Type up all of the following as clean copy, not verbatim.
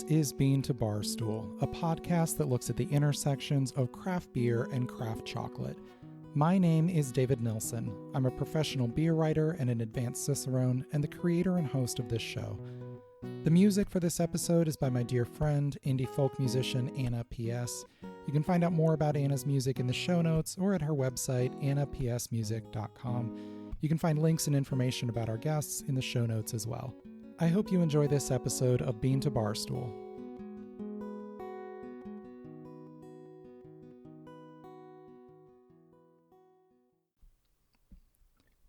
is Bean to Barstool, a podcast that looks at the intersections of craft beer and craft chocolate. My name is David Nilsson. I'm a professional beer writer and an advanced cicerone, and the creator and host of this show. The music for this episode is by my dear friend, indie folk musician Anna P.S. You can find out more about Anna's music in the show notes or at her website, annapsmusic.com. You can find links and information about our guests in the show notes as well. I hope you enjoy this episode of Bean to Barstool.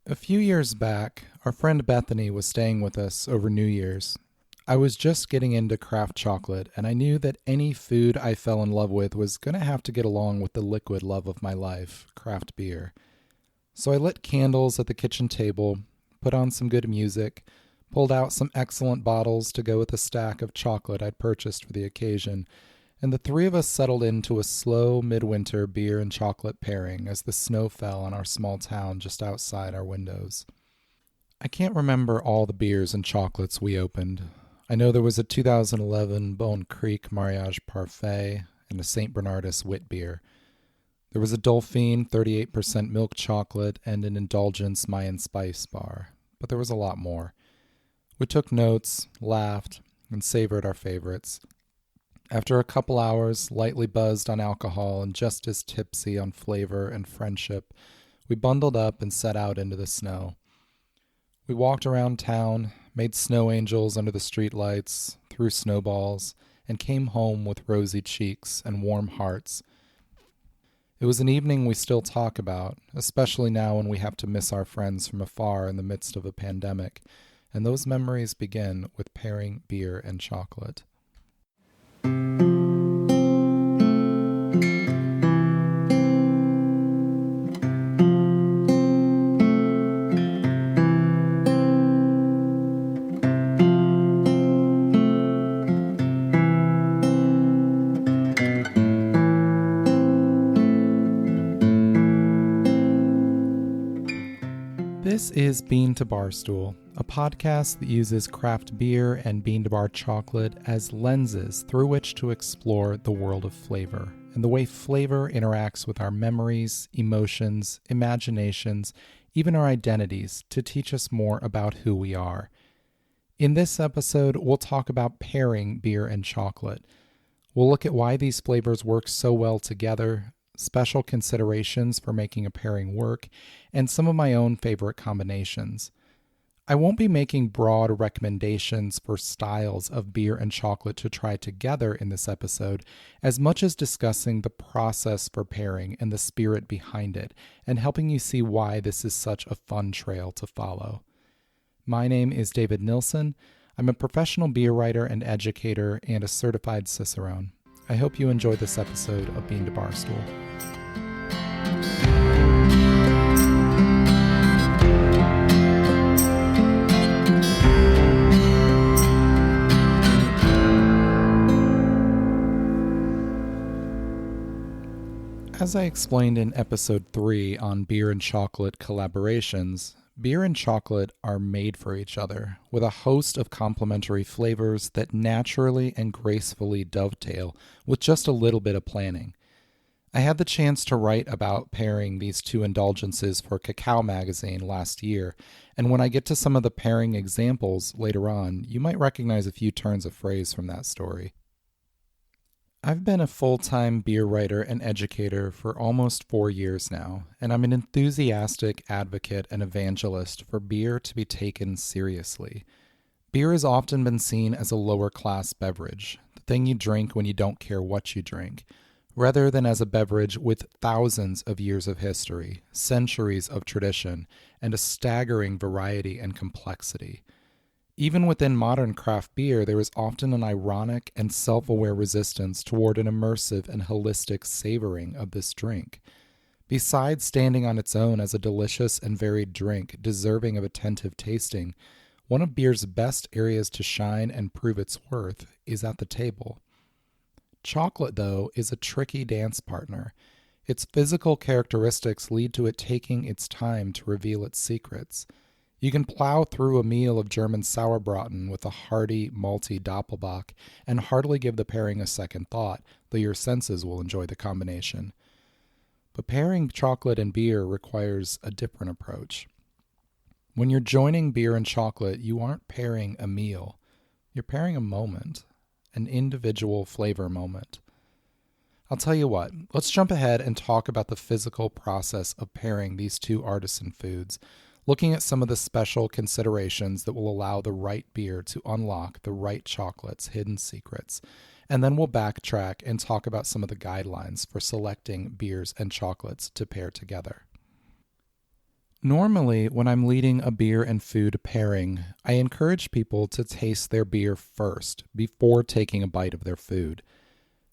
A few years back, our friend Bethany was staying with us over New Year's. I was just getting into craft chocolate, and I knew that any food I fell in love with was going to have to get along with the liquid love of my life, craft beer. So I lit candles at the kitchen table, put on some good music, pulled out some excellent bottles to go with a stack of chocolate I'd purchased for the occasion, and the three of us settled into a slow midwinter beer and chocolate pairing as the snow fell on our small town just outside our windows. I can't remember all the beers and chocolates we opened. I know there was a 2011 Bone Creek Mariage Parfait and a St. Bernardus wit beer. There was a Dolphine 38% milk chocolate and an Indulgence Mayan Spice bar, but there was a lot more. We took notes, laughed, and savored our favorites. After a couple hours, lightly buzzed on alcohol and just as tipsy on flavor and friendship, we bundled up and set out into the snow. We walked around town, made snow angels under the streetlights, threw snowballs, and came home with rosy cheeks and warm hearts. It was an evening we still talk about, especially now when we have to miss our friends from afar in the midst of a pandemic, and those memories begin with pairing beer and chocolate. This is Bean to Barstool, a podcast that uses craft beer and bean-to-bar chocolate as lenses through which to explore the world of flavor and the way flavor interacts with our memories, emotions, imaginations, even our identities to teach us more about who we are. In this episode, we'll talk about pairing beer and chocolate. We'll look at why these flavors work so well together, special considerations for making a pairing work, and some of my own favorite combinations. I won't be making broad recommendations for styles of beer and chocolate to try together in this episode, as much as discussing the process for pairing and the spirit behind it, and helping you see why this is such a fun trail to follow. My name is David Nilsson. I'm a professional beer writer and educator and a certified cicerone. I hope you enjoy this episode of Bean to Barstool. As I explained in episode 3 on beer and chocolate collaborations, beer and chocolate are made for each other, with a host of complementary flavors that naturally and gracefully dovetail with just a little bit of planning. I had the chance to write about pairing these two indulgences for Cacao magazine last year, and when I get to some of the pairing examples later on, you might recognize a few turns of phrase from that story. I've been a full-time beer writer and educator for almost 4 years now, and I'm an enthusiastic advocate and evangelist for beer to be taken seriously. Beer has often been seen as a lower-class beverage, the thing you drink when you don't care what you drink, rather than as a beverage with thousands of years of history, centuries of tradition, and a staggering variety and complexity. Even within modern craft beer, there is often an ironic and self-aware resistance toward an immersive and holistic savoring of this drink. Besides standing on its own as a delicious and varied drink deserving of attentive tasting, one of beer's best areas to shine and prove its worth is at the table. Chocolate, though, is a tricky dance partner. Its physical characteristics lead to it taking its time to reveal its secrets. You can plow through a meal of German Sauerbraten with a hearty, malty Doppelbock and hardly give the pairing a second thought, though your senses will enjoy the combination. But pairing chocolate and beer requires a different approach. When you're joining beer and chocolate, you aren't pairing a meal. You're pairing a moment, an individual flavor moment. I'll tell you what, let's jump ahead and talk about the physical process of pairing these two artisan foods, looking at some of the special considerations that will allow the right beer to unlock the right chocolate's hidden secrets. And then we'll backtrack and talk about some of the guidelines for selecting beers and chocolates to pair together. Normally, when I'm leading a beer and food pairing, I encourage people to taste their beer first before taking a bite of their food.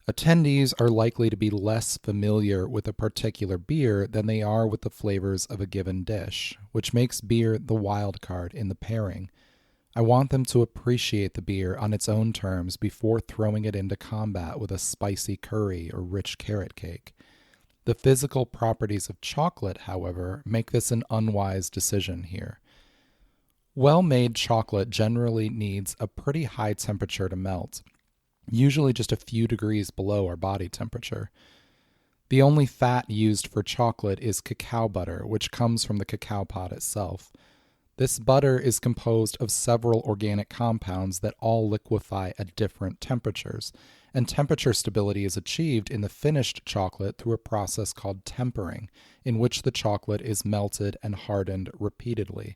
Attendees are likely to be less familiar with a particular beer than they are with the flavors of a given dish, which makes beer the wild card in the pairing. I want them to appreciate the beer on its own terms before throwing it into combat with a spicy curry or rich carrot cake. The physical properties of chocolate, however, make this an unwise decision here. Well-made chocolate generally needs a pretty high temperature to melt, usually just a few degrees below our body temperature. The only fat used for chocolate is cacao butter, which comes from the cacao pod itself. This butter is composed of several organic compounds that all liquefy at different temperatures, and temperature stability is achieved in the finished chocolate through a process called tempering, in which the chocolate is melted and hardened repeatedly.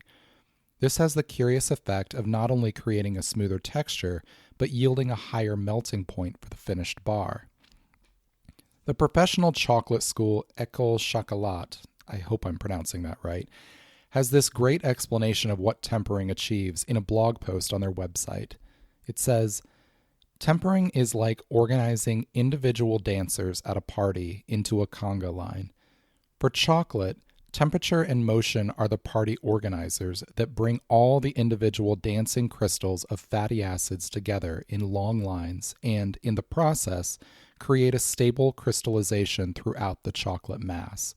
This has the curious effect of not only creating a smoother texture, but yielding a higher melting point for the finished bar. The professional chocolate school École Chocolat, I hope I'm pronouncing that right, has this great explanation of what tempering achieves in a blog post on their website. It says, "Tempering is like organizing individual dancers at a party into a conga line. For chocolate, temperature and motion are the party organizers that bring all the individual dancing crystals of fatty acids together in long lines and, in the process, create a stable crystallization throughout the chocolate mass."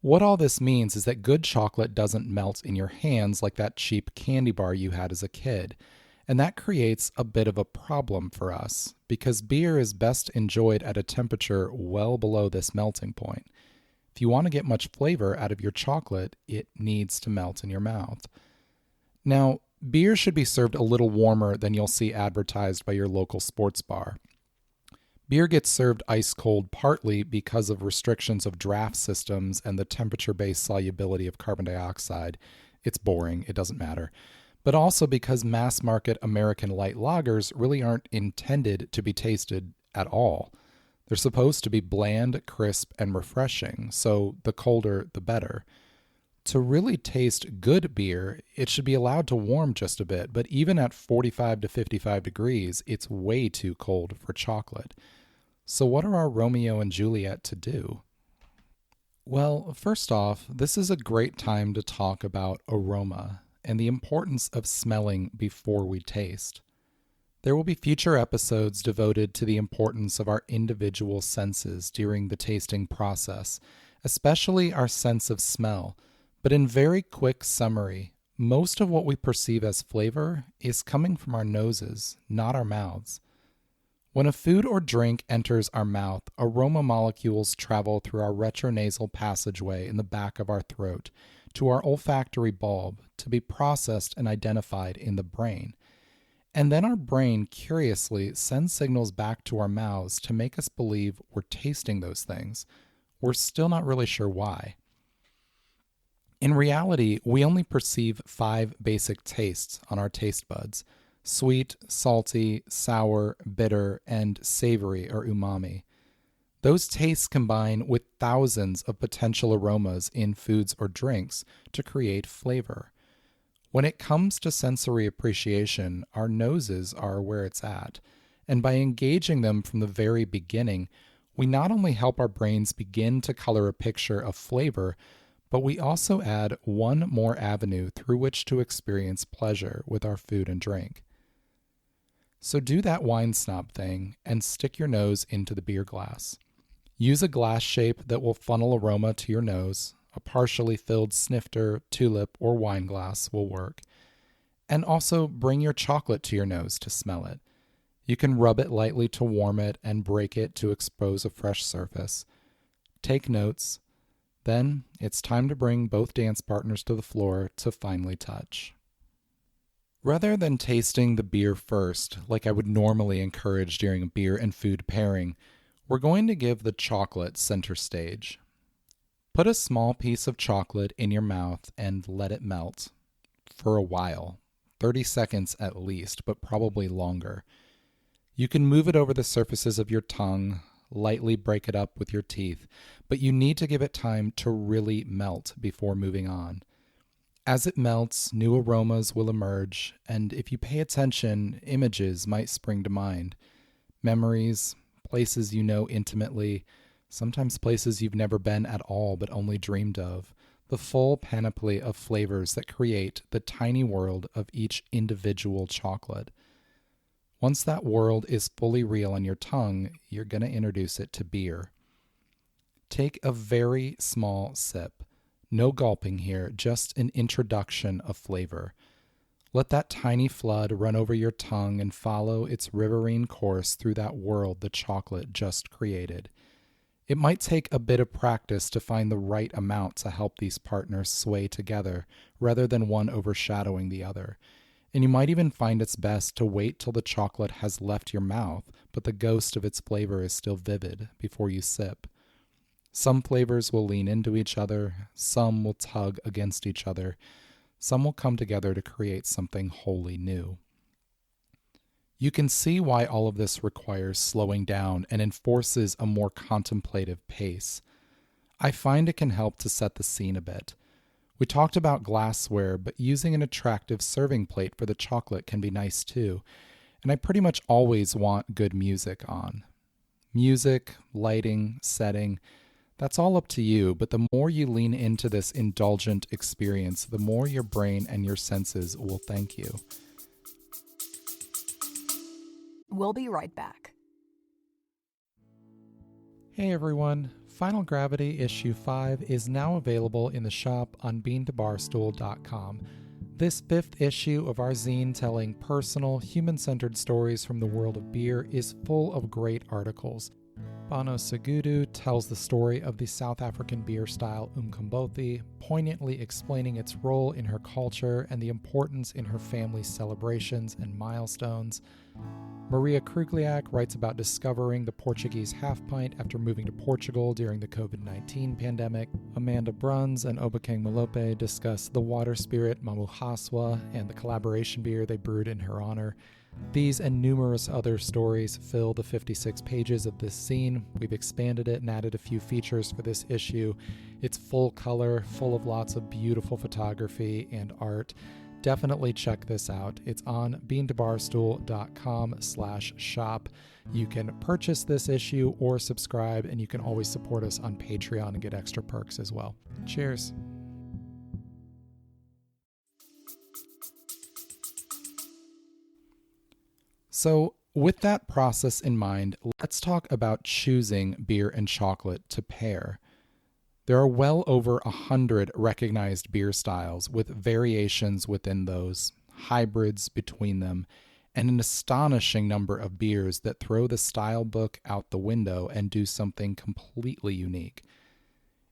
What all this means is that good chocolate doesn't melt in your hands like that cheap candy bar you had as a kid, and that creates a bit of a problem for us, because beer is best enjoyed at a temperature well below this melting point. If you want to get much flavor out of your chocolate, it needs to melt in your mouth. Now, beer should be served a little warmer than you'll see advertised by your local sports bar. Beer gets served ice cold partly because of restrictions of draft systems and the temperature-based solubility of carbon dioxide. It's boring, it doesn't matter. But also because mass-market American light lagers really aren't intended to be tasted at all. They're supposed to be bland, crisp, and refreshing, so the colder, the better. To really taste good beer, it should be allowed to warm just a bit, but even at 45 to 55 degrees, it's way too cold for chocolate. So what are our Romeo and Juliet to do? Well, first off, this is a great time to talk about aroma and the importance of smelling before we taste. There will be future episodes devoted to the importance of our individual senses during the tasting process, especially our sense of smell. But in very quick summary, most of what we perceive as flavor is coming from our noses, not our mouths. When a food or drink enters our mouth, aroma molecules travel through our retronasal passageway in the back of our throat to our olfactory bulb to be processed and identified in the brain. And then our brain curiously sends signals back to our mouths to make us believe we're tasting those things. We're still not really sure why. In reality, we only perceive 5 basic tastes on our taste buds: sweet, salty, sour, bitter, and savory or umami. Those tastes combine with thousands of potential aromas in foods or drinks to create flavor. When it comes to sensory appreciation, our noses are where it's at, and by engaging them from the very beginning, we not only help our brains begin to color a picture of flavor, but we also add one more avenue through which to experience pleasure with our food and drink. So do that wine snob thing and stick your nose into the beer glass. Use a glass shape that will funnel aroma to your nose, A partially filled snifter, tulip, or wine glass will work. And also bring your chocolate to your nose to smell it. You can rub it lightly to warm it and break it to expose a fresh surface. Take notes. Then it's time to bring both dance partners to the floor to finally touch. Rather than tasting the beer first, like I would normally encourage during a beer and food pairing, we're going to give the chocolate center stage. Put a small piece of chocolate in your mouth and let it melt. For a while. 30 seconds at least, but probably longer. You can move it over the surfaces of your tongue, lightly break it up with your teeth, but you need to give it time to really melt before moving on. As it melts, new aromas will emerge, and if you pay attention, images might spring to mind. Memories, places you know intimately, sometimes places you've never been at all but only dreamed of. The full panoply of flavors that create the tiny world of each individual chocolate. Once that world is fully real on your tongue, you're going to introduce it to beer. Take a very small sip. No gulping here, just an introduction of flavor. Let that tiny flood run over your tongue and follow its riverine course through that world the chocolate just created. It might take a bit of practice to find the right amount to help these partners sway together, rather than one overshadowing the other. And you might even find it's best to wait till the chocolate has left your mouth, but the ghost of its flavor is still vivid, before you sip. Some flavors will lean into each other, some will tug against each other, some will come together to create something wholly new. You can see why all of this requires slowing down and enforces a more contemplative pace. I find it can help to set the scene a bit. We talked about glassware, but using an attractive serving plate for the chocolate can be nice too, and I pretty much always want good music on. Music, lighting, setting, that's all up to you, but the more you lean into this indulgent experience, the more your brain and your senses will thank you. We'll be right back. Hey everyone, Final Gravity Issue 5 is now available in the shop on beantobarstool.com. This 5th issue of our zine telling personal, human-centered stories from the world of beer is full of great articles. Bano Segudu tells the story of the South African beer style Umkombothi, poignantly explaining its role in her culture and the importance in her family's celebrations and milestones. Maria Krugliak writes about discovering the Portuguese half-pint after moving to Portugal during the COVID-19 pandemic. Amanda Bruns and Obakeng Malope discuss the water spirit Mamuhaswa and the collaboration beer they brewed in her honor. These and numerous other stories fill the 56 pages of this zine. We've expanded it and added a few features for this issue. It's full color, full of lots of beautiful photography and art. Definitely check this out. It's on beantobarstool.com/shop. You can purchase this issue or subscribe, and you can always support us on Patreon and get extra perks as well. Cheers. So, with that process in mind, let's talk about choosing beer and chocolate to pair. There are well over 100 recognized beer styles with variations within those, hybrids between them, and an astonishing number of beers that throw the style book out the window and do something completely unique.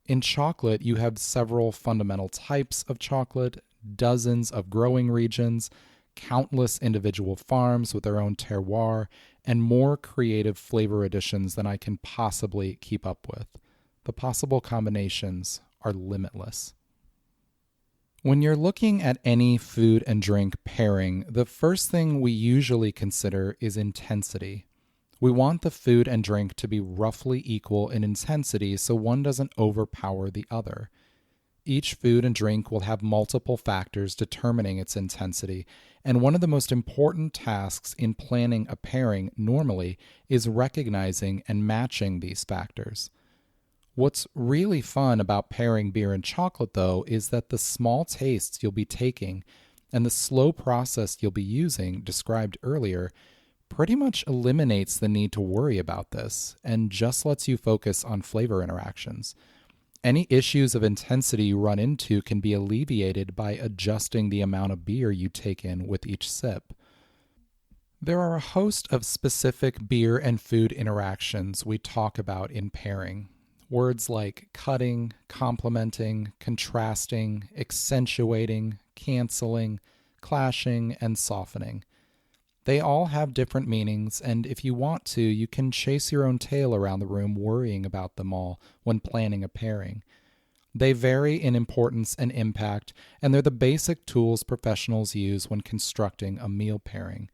In chocolate, you have several fundamental types of chocolate, dozens of growing regions, countless individual farms with their own terroir, and more creative flavor additions than I can possibly keep up with. The possible combinations are limitless. When you're looking at any food and drink pairing, the first thing we usually consider is intensity. We want the food and drink to be roughly equal in intensity so one doesn't overpower the other. Each food and drink will have multiple factors determining its intensity, and one of the most important tasks in planning a pairing normally is recognizing and matching these factors. What's really fun about pairing beer and chocolate, though, is that the small tastes you'll be taking and the slow process you'll be using, described earlier, pretty much eliminates the need to worry about this and just lets you focus on flavor interactions. Any issues of intensity you run into can be alleviated by adjusting the amount of beer you take in with each sip. There are a host of specific beer and food interactions we talk about in pairing. Words like cutting, complementing, contrasting, accentuating, canceling, clashing, and softening. They all have different meanings, and if you want to, you can chase your own tail around the room worrying about them all when planning a pairing. They vary in importance and impact, and they're the basic tools professionals use when constructing a meal pairing.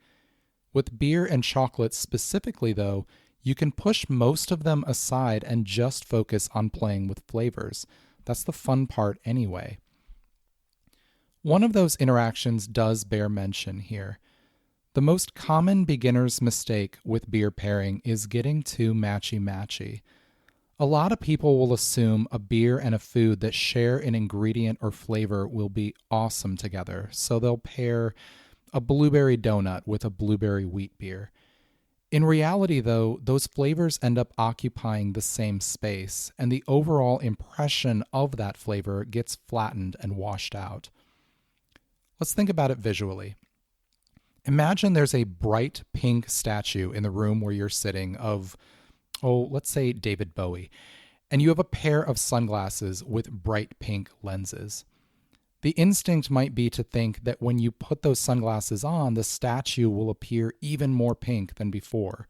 With beer and chocolate specifically, though, you can push most of them aside and just focus on playing with flavors. That's the fun part anyway. One of those interactions does bear mention here. The most common beginner's mistake with beer pairing is getting too matchy-matchy. A lot of people will assume a beer and a food that share an ingredient or flavor will be awesome together, so they'll pair a blueberry donut with a blueberry wheat beer. In reality, though, those flavors end up occupying the same space, and the overall impression of that flavor gets flattened and washed out. Let's think about it visually. Imagine there's a bright pink statue in the room where you're sitting of, let's say David Bowie, and you have a pair of sunglasses with bright pink lenses. The instinct might be to think that when you put those sunglasses on, the statue will appear even more pink than before.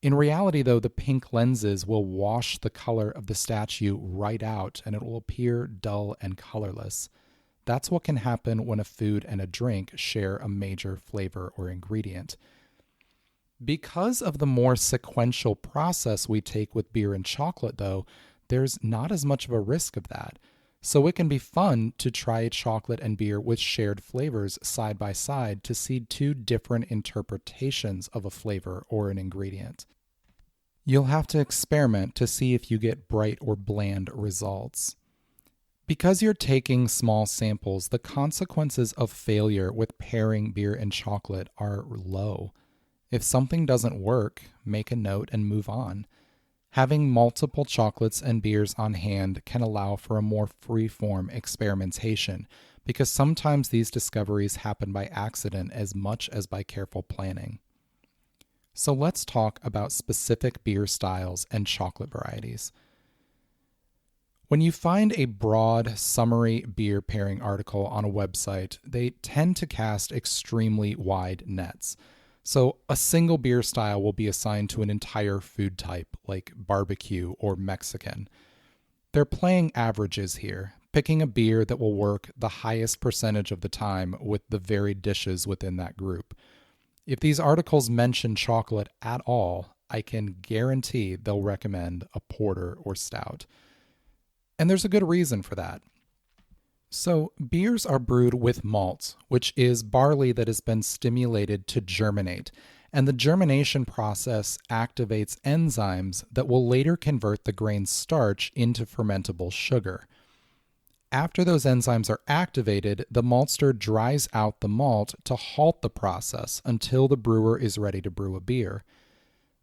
In reality, though, the pink lenses will wash the color of the statue right out, and it will appear dull and colorless. That's what can happen when a food and a drink share a major flavor or ingredient. Because of the more sequential process we take with beer and chocolate, though, there's not as much of a risk of that. So it can be fun to try chocolate and beer with shared flavors side by side to see two different interpretations of a flavor or an ingredient. You'll have to experiment to see if you get bright or bland results. Because you're taking small samples, the consequences of failure with pairing beer and chocolate are low. If something doesn't work, make a note and move on. Having multiple chocolates and beers on hand can allow for a more free-form experimentation, because sometimes these discoveries happen by accident as much as by careful planning. So let's talk about specific beer styles and chocolate varieties. When you find a broad, summary beer pairing article on a website, they tend to cast extremely wide nets. So a single beer style will be assigned to an entire food type, like barbecue or Mexican. They're playing averages here, picking a beer that will work the highest percentage of the time with the varied dishes within that group. If these articles mention chocolate at all, I can guarantee they'll recommend a porter or stout. And there's a good reason for that. So, beers are brewed with malt, which is barley that has been stimulated to germinate, and the germination process activates enzymes that will later convert the grain's starch into fermentable sugar. After those enzymes are activated, the maltster dries out the malt to halt the process until the brewer is ready to brew a beer.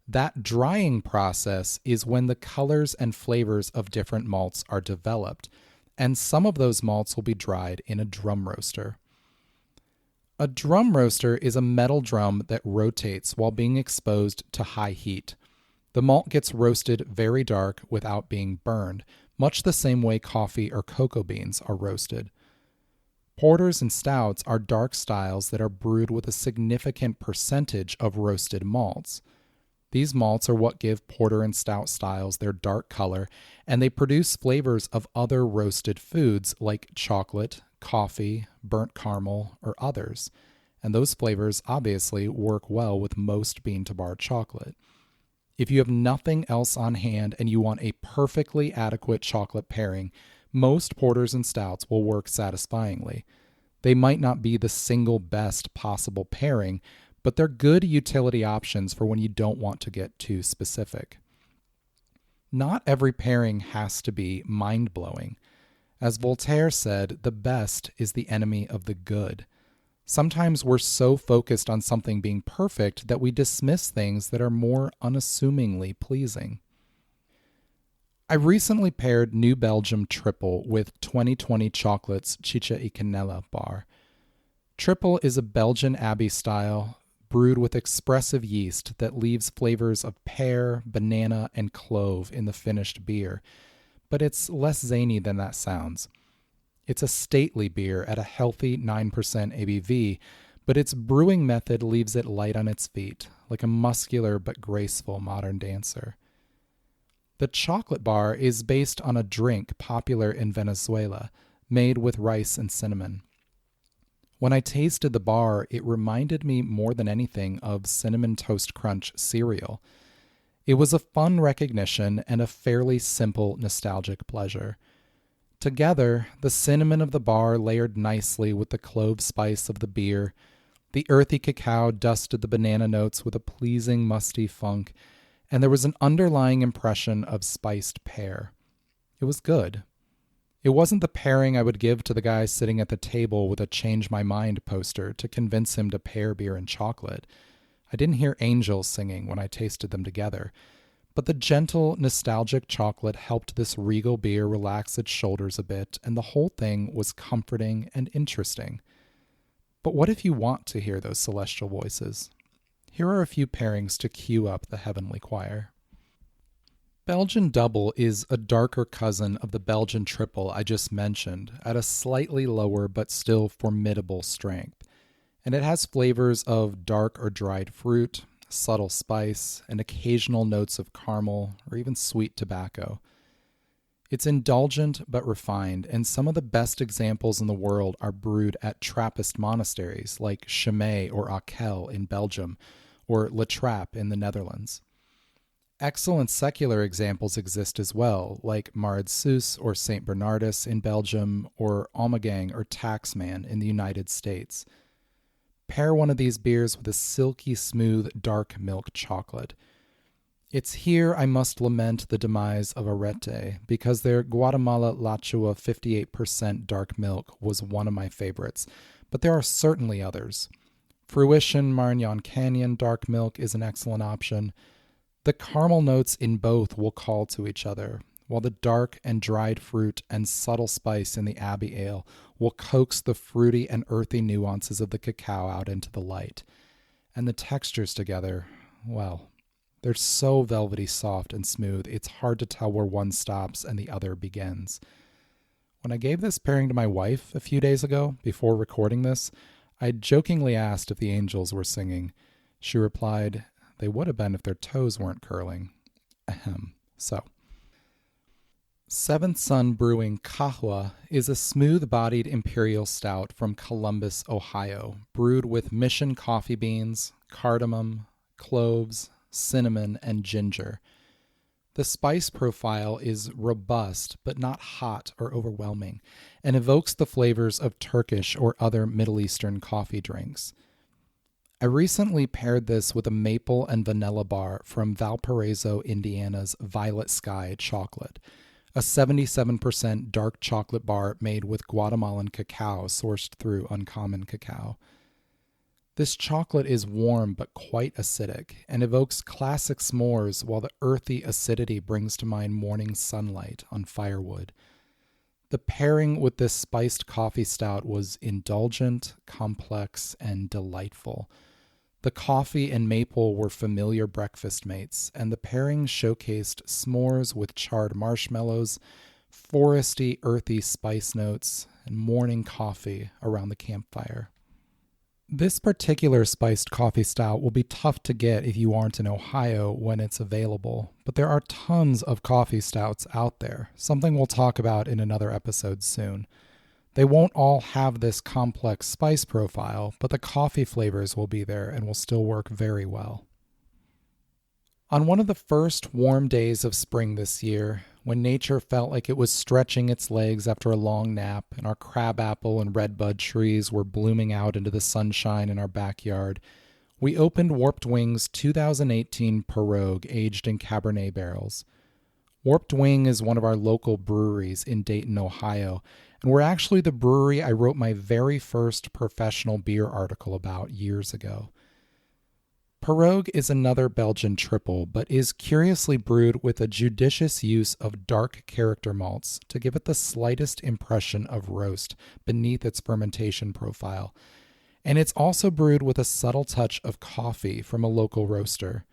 That drying process is when the colors and flavors of different malts are developed, and some of those malts will be dried in a drum roaster. A drum roaster is a metal drum that rotates while being exposed to high heat. The malt gets roasted very dark without being burned, much the same way coffee or cocoa beans are roasted. Porters and stouts are dark styles that are brewed with a significant percentage of roasted malts. These malts are what give porter and stout styles their dark color, and they produce flavors of other roasted foods like chocolate, coffee, burnt caramel, or others. And those flavors obviously work well with most bean-to-bar chocolate. If you have nothing else on hand and you want a perfectly adequate chocolate pairing, most porters and stouts will work satisfyingly. They might not be the single best possible pairing, but they're good utility options for when you don't want to get too specific. Not every pairing has to be mind-blowing. As Voltaire said, the best is the enemy of the good. Sometimes we're so focused on something being perfect that we dismiss things that are more unassumingly pleasing. I recently paired New Belgium Triple with 2020 Chocolate's Chicha y Canela bar. Triple is a Belgian Abbey style brewed with expressive yeast that leaves flavors of pear, banana, and clove in the finished beer, but it's less zany than that sounds. It's a stately beer at a healthy 9% ABV, but its brewing method leaves it light on its feet, like a muscular but graceful modern dancer. The chocolate bar is based on a drink popular in Venezuela, made with rice and cinnamon. When I tasted the bar, it reminded me more than anything of Cinnamon Toast Crunch cereal. It was a fun recognition and a fairly simple nostalgic pleasure. Together, the cinnamon of the bar layered nicely with the clove spice of the beer. The earthy cacao dusted the banana notes with a pleasing musty funk, and there was an underlying impression of spiced pear. It was good. It wasn't the pairing I would give to the guy sitting at the table with a Change My Mind poster to convince him to pair beer and chocolate. I didn't hear angels singing when I tasted them together, but the gentle, nostalgic chocolate helped this regal beer relax its shoulders a bit, and the whole thing was comforting and interesting. But what if you want to hear those celestial voices? Here are a few pairings to cue up the heavenly choir. Belgian Double is a darker cousin of the Belgian Triple I just mentioned, at a slightly lower but still formidable strength, and it has flavors of dark or dried fruit, subtle spice, and occasional notes of caramel or even sweet tobacco. It's indulgent but refined, and some of the best examples in the world are brewed at Trappist monasteries like Chimay or Akel in Belgium, or La Trappe in the Netherlands. Excellent secular examples exist as well, like Mauritshuis or St. Bernardus in Belgium, or Ommegang or Taxman in the United States. Pair one of these beers with a silky smooth dark milk chocolate. It's here I must lament the demise of Arete, because their Guatemala Lachua 58% dark milk was one of my favorites, but there are certainly others. Fruition Marignan Canyon dark milk is an excellent option. The caramel notes in both will call to each other, while the dark and dried fruit and subtle spice in the Abbey Ale will coax the fruity and earthy nuances of the cacao out into the light. And the textures together, well, they're so velvety soft and smooth, it's hard to tell where one stops and the other begins. When I gave this pairing to my wife a few days ago, before recording this, I jokingly asked if the angels were singing. She replied, "They would have been if their toes weren't curling." Ahem. So, Seventh Son Brewing Kahwa is a smooth-bodied imperial stout from Columbus, Ohio, brewed with mission coffee beans, cardamom, cloves, cinnamon, and ginger. The spice profile is robust but not hot or overwhelming, and evokes the flavors of Turkish or other Middle Eastern coffee drinks. I recently paired this with a maple and vanilla bar from Valparaiso, Indiana's Violet Sky Chocolate, a 77% dark chocolate bar made with Guatemalan cacao sourced through Uncommon Cacao. This chocolate is warm but quite acidic and evokes classic s'mores, while the earthy acidity brings to mind morning sunlight on firewood. The pairing with this spiced coffee stout was indulgent, complex, and delightful. The coffee and maple were familiar breakfast mates, and the pairing showcased s'mores with charred marshmallows, foresty, earthy spice notes, and morning coffee around the campfire. This particular spiced coffee stout will be tough to get if you aren't in Ohio when it's available, but there are tons of coffee stouts out there, something we'll talk about in another episode soon. They won't all have this complex spice profile, but the coffee flavors will be there and will still work very well. On one of the first warm days of spring this year, when nature felt like it was stretching its legs after a long nap and our crabapple and redbud trees were blooming out into the sunshine in our backyard, we opened Warped Wing's 2018 Pirogue aged in Cabernet barrels. Warped Wing is one of our local breweries in Dayton, Ohio, and we're actually the brewery I wrote my very first professional beer article about years ago. Pirogue is another Belgian triple, but is curiously brewed with a judicious use of dark character malts to give it the slightest impression of roast beneath its fermentation profile. And it's also brewed with a subtle touch of coffee from a local roaster.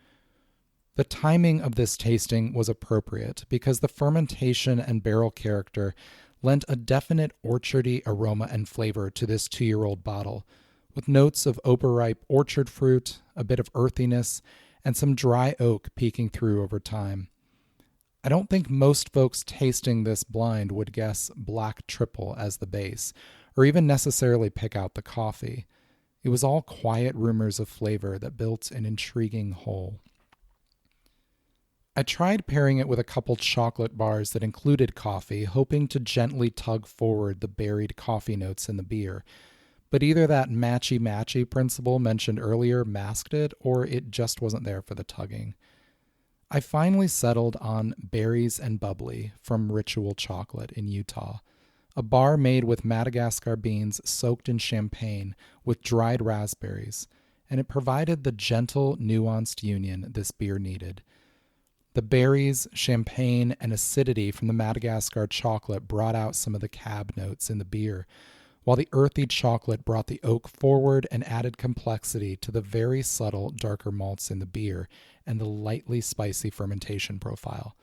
The timing of this tasting was appropriate because the fermentation and barrel character lent a definite orchardy aroma and flavor to this 2-year-old bottle, with notes of overripe orchard fruit, a bit of earthiness, and some dry oak peeking through over time. I don't think most folks tasting this blind would guess black triple as the base, or even necessarily pick out the coffee. It was all quiet rumors of flavor that built an intriguing whole. I tried pairing it with a couple chocolate bars that included coffee, hoping to gently tug forward the buried coffee notes in the beer. But either that matchy-matchy principle mentioned earlier masked it, or it just wasn't there for the tugging. I finally settled on Berries and Bubbly from Ritual Chocolate in Utah, a bar made with Madagascar beans soaked in champagne with dried raspberries, and it provided the gentle, nuanced union this beer needed. The berries, champagne, and acidity from the Madagascar chocolate brought out some of the cab notes in the beer, while the earthy chocolate brought the oak forward and added complexity to the very subtle, darker malts in the beer and the lightly spicy fermentation profile.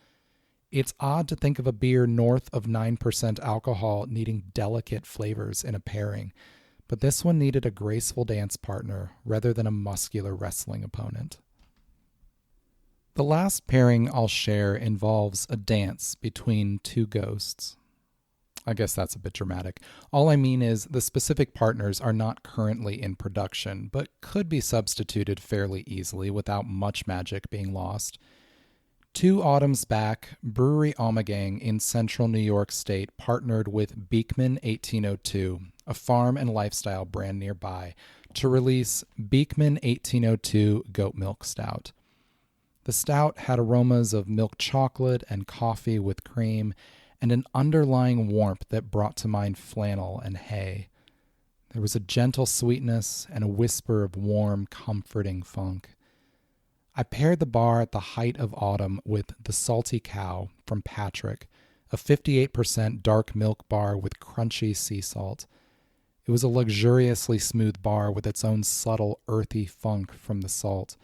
It's odd to think of a beer north of 9% alcohol needing delicate flavors in a pairing, but this one needed a graceful dance partner rather than a muscular wrestling opponent. The last pairing I'll share involves a dance between two ghosts. I guess that's a bit dramatic. All I mean is the specific partners are not currently in production, but could be substituted fairly easily without much magic being lost. 2 autumns back, Brewery Ommegang in central New York State partnered with Beekman 1802, a farm and lifestyle brand nearby, to release Beekman 1802 Goat Milk Stout. The stout had aromas of milk chocolate and coffee with cream, and an underlying warmth that brought to mind flannel and hay. There was a gentle sweetness and a whisper of warm, comforting funk. I paired the bar at the height of autumn with The Salty Cow from Patrick, a 58% dark milk bar with crunchy sea salt. It was a luxuriously smooth bar with its own subtle, earthy funk from the salt.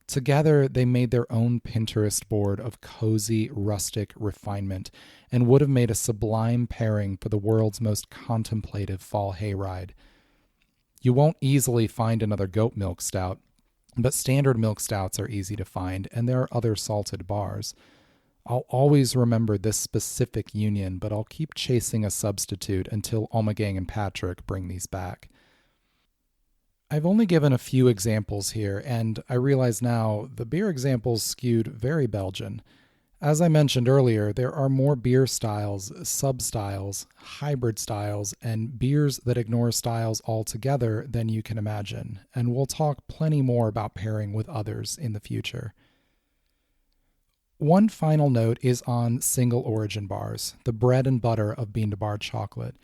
Together, they made their own Pinterest board of cozy, rustic refinement and would have made a sublime pairing for the world's most contemplative fall hayride. You won't easily find another goat milk stout, but standard milk stouts are easy to find, and there are other salted bars. I'll always remember this specific union, but I'll keep chasing a substitute until Ommegang and Patrick bring these back. I've only given a few examples here, and I realize now the beer examples skewed very Belgian. As I mentioned earlier, there are more beer styles, sub-styles, hybrid styles, and beers that ignore styles altogether than you can imagine, and we'll talk plenty more about pairing with others in the future. One final note is on single origin bars, the bread and butter of bean-to-bar chocolate.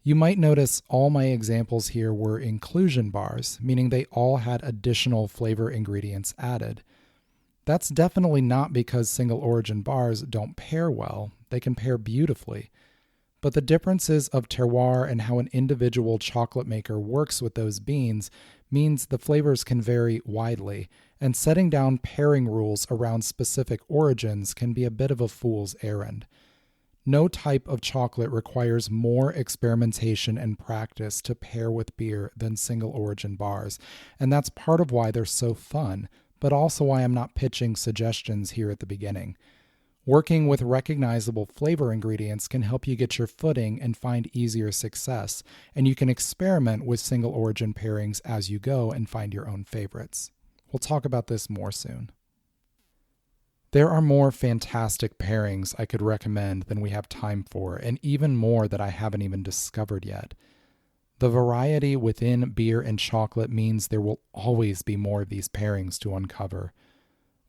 You might notice all my examples here were inclusion bars, meaning they all had additional flavor ingredients added. That's definitely not because single origin bars don't pair well. They can pair beautifully. But the differences of terroir and how an individual chocolate maker works with those beans means the flavors can vary widely, and setting down pairing rules around specific origins can be a bit of a fool's errand. No type of chocolate requires more experimentation and practice to pair with beer than single origin bars, and that's part of why they're so fun, but also why I'm not pitching suggestions here at the beginning. Working with recognizable flavor ingredients can help you get your footing and find easier success, and you can experiment with single origin pairings as you go and find your own favorites. We'll talk about this more soon. There are more fantastic pairings I could recommend than we have time for, and even more that I haven't even discovered yet. The variety within beer and chocolate means there will always be more of these pairings to uncover.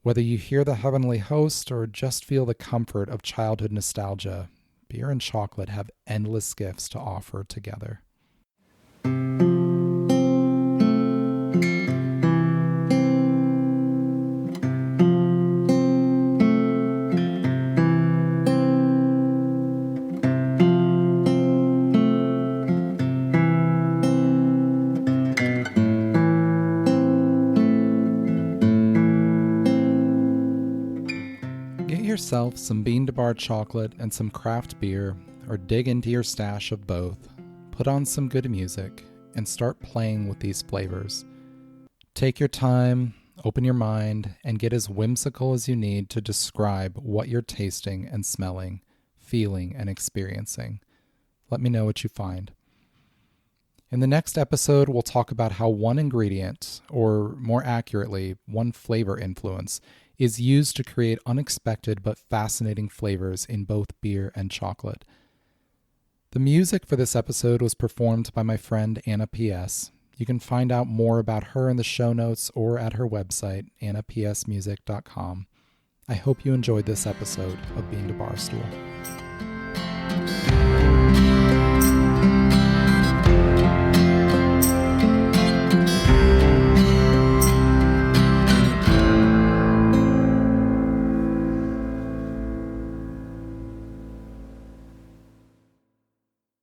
Whether you hear the heavenly host or just feel the comfort of childhood nostalgia, beer and chocolate have endless gifts to offer together. yourself some bean to bar chocolate and some craft beer, or dig into your stash of both, put on some good music, and start playing with these flavors. Take your time, open your mind, and get as whimsical as you need to describe what you're tasting and smelling, feeling, and experiencing. Let me know what you find. In the next episode, we'll talk about how one ingredient, or more accurately, one flavor influence, is used to create unexpected but fascinating flavors in both beer and chocolate. The music for this episode was performed by my friend Anna P.S. You can find out more about her in the show notes or at her website, annapsmusic.com. I hope you enjoyed this episode of Bean to Barstool.